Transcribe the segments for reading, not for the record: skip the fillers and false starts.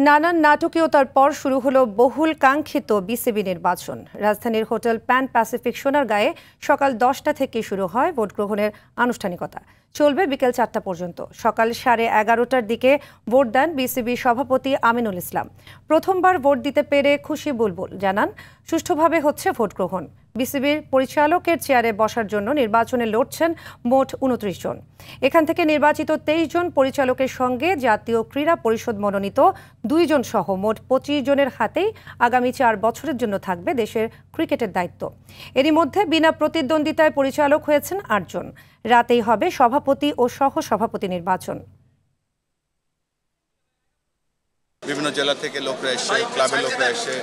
নানান নাটকীয়তার পর শুরু হলো বহুল কাঙ্ক্ষিত বিসিবি নির্বাচন। রাজধানীর হোটেল প্যান প্যাসিফিক সোনারগাঁয়ে সকাল 10টা থেকে শুরু হয় ভোট গ্রহণের আনুষ্ঠানিকতা। চলবে বিকেল 4টা পর্যন্ত। সকাল 11:30টার দিকে ভোট দেন বিসিবি সভাপতি আমিনুল ইসলাম। প্রথমবার ভোট দিতে পেরে খুশি বুলবুল জানান, সুষ্ঠুভাবে হচ্ছে ভোট গ্রহণ। বিসিবির পরিচালকের চেয়ারে বসার জন্য নির্বাচনে লড়ছেন মোট 29 জন। এখান থেকে নির্বাচিত 23 জন পরিচালকের সঙ্গে জাতীয় ক্রীড়া পরিষদ মনোনীত 2 জন সহ মোট 25 জনের হাতেই আগামী 4 বছরের জন্য থাকবে দেশের ক্রিকেটের দায়িত্ব। এরই মধ্যে বিনা প্রতিদ্বন্দ্বিতায় পরিচালক হয়েছেন 8 জন। রাতেই হবে সভাপতি ও সহ সভাপতি নির্বাচন। বিভিন্ন জেলা থেকে লোকরা এসে, ক্লাবের লোকরা এসে,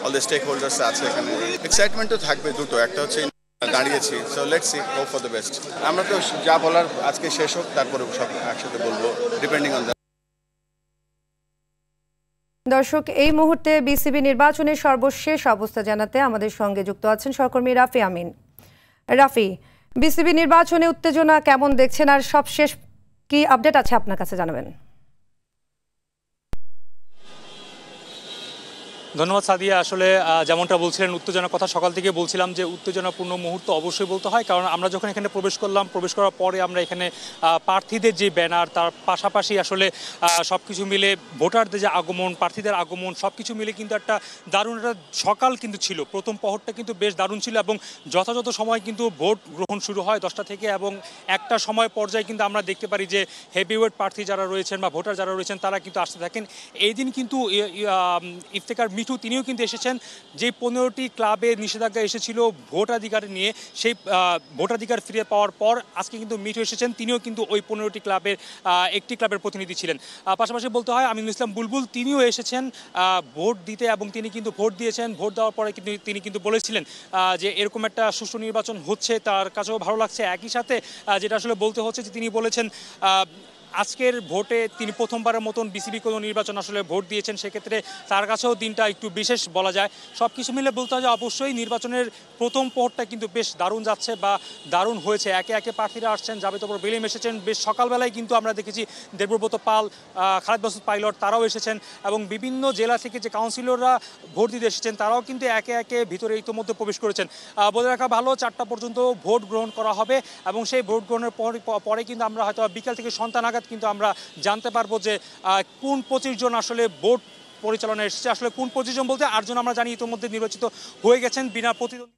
অল দ্য স্টেক হোল্ডার্স আছে এখানে। এক্সাইটমেন্ট তো থাকবে দুটো, একটা হচ্ছে দাঁড়িয়েছি, so let's see, hope for the best. আমরা তো যা বলার আজকে শেষ হোক, তারপরে সব একসাথে বলবো, ডিপেন্ডিং অন দ্য। দর্শক, এই মুহূর্তে বিসিবি নির্বাচনের সর্বশেষ অবস্থা জানাতে আমাদের সঙ্গে যুক্ত আছেন সহকর্মী রাফি আমিন। রাফি, বিসিবি নির্বাচনে উত্তেজনা কেমন দেখছেন, আর সবশেষ কি আপডেট আছে আপনার কাছে জানাবেন? ধন্যবাদ সাদিয়া। আসলে যেমনটা বলছিলেন, উত্তেজনার কথা সকাল থেকে বলছিলাম যে উত্তেজনাপূর্ণ মুহূর্ত অবশ্যই বলতে হয়, কারণ আমরা যখন এখানে প্রবেশ করার পরে আমরা এখানে প্রার্থীদের যে ব্যানার, তার পাশাপাশি আসলে সব কিছু মিলে ভোটারদের যে আগমন, প্রার্থীদের আগমন, সব কিছু মিলে কিন্তু একটা দারুণ একটা সকাল কিন্তু ছিল। প্রথম প্রহরটা কিন্তু বেশ দারুণ ছিল এবং যথাযথ সময় কিন্তু ভোট গ্রহণ শুরু হয় 10টা থেকে, এবং একটা সময় পর্যায়ে কিন্তু আমরা দেখতে পারি যে হেভিওয়েট প্রার্থী যারা রয়েছেন বা ভোটার যারা রয়েছেন তারা কিন্তু আসতে থাকেন। এই দিন কিন্তু ইফতেখার তিনিও কিন্তু এসেছেন। যে 15টি ক্লাবে নিষেধাজ্ঞা এসেছিল ভোটাধিকার নিয়ে, সেই ভোটাধিকার ফিরে পাওয়ার পর আজকে কিন্তু মিঠু এসেছেন। তিনিও কিন্তু ওই 15টি ক্লাবের একটি ক্লাবের প্রতিনিধি ছিলেন। পাশাপাশি বলতে হয় আমিনুল ইসলাম বুলবুল, তিনিও এসেছেন ভোট দিতে এবং তিনি কিন্তু ভোট দিয়েছেন। ভোট দেওয়ার পরে কিন্তু তিনি কিন্তু বলেছিলেন যে এরকম একটা সুষ্ঠু নির্বাচন হচ্ছে, তার কাছেও ভালো লাগছে। একই সাথে যেটা আসলে বলতে হচ্ছে যে তিনি বলেছেন আজকের ভোটে তিনি প্রথমবারের মতন বিসিবি কোনো নির্বাচন আসলে ভোট দিয়েছেন, সেক্ষেত্রে তার কাছেও দিনটা একটু বিশেষ বলা যায়। সব কিছু মিলে বলতে হয় যে অবশ্যই নির্বাচনের প্রথম প্রহরটা কিন্তু বেশ দারুণ যাচ্ছে বা দারুণ হয়েছে। একে একে প্রার্থীরা আসছেন, জাবেদ ওপর বেলিম এসেছেন। বেশ সকালবেলায় কিন্তু আমরা দেখেছি দেবব্রত পাল, খালেদ মাসুদ পাইলট তারাও এসেছেন, এবং বিভিন্ন জেলা থেকে যে কাউন্সিলররা ভোট দিতে এসেছেন তারাও কিন্তু একে একে ভিতরে ইতিমধ্যে প্রবেশ করেছেন। বলে রাখা ভালো, 4টা পর্যন্ত ভোট গ্রহণ করা হবে, এবং সেই ভোট গ্রহণের পরে কিন্তু আমরা হয়তো বিকাল থেকে সন্ধ্যা নাগাদ কিন্তু আমরা জানতে পারবো যে কোন 25 জন আসলে ভোট পরিচালনা এসেছে। আসলে কোন 25 জন বলতে 8 জন আমরা জানি ইতিমধ্যে নির্বাচিত হয়ে গেছেন বিনা প্রতিদ্বন্দ্বিতা।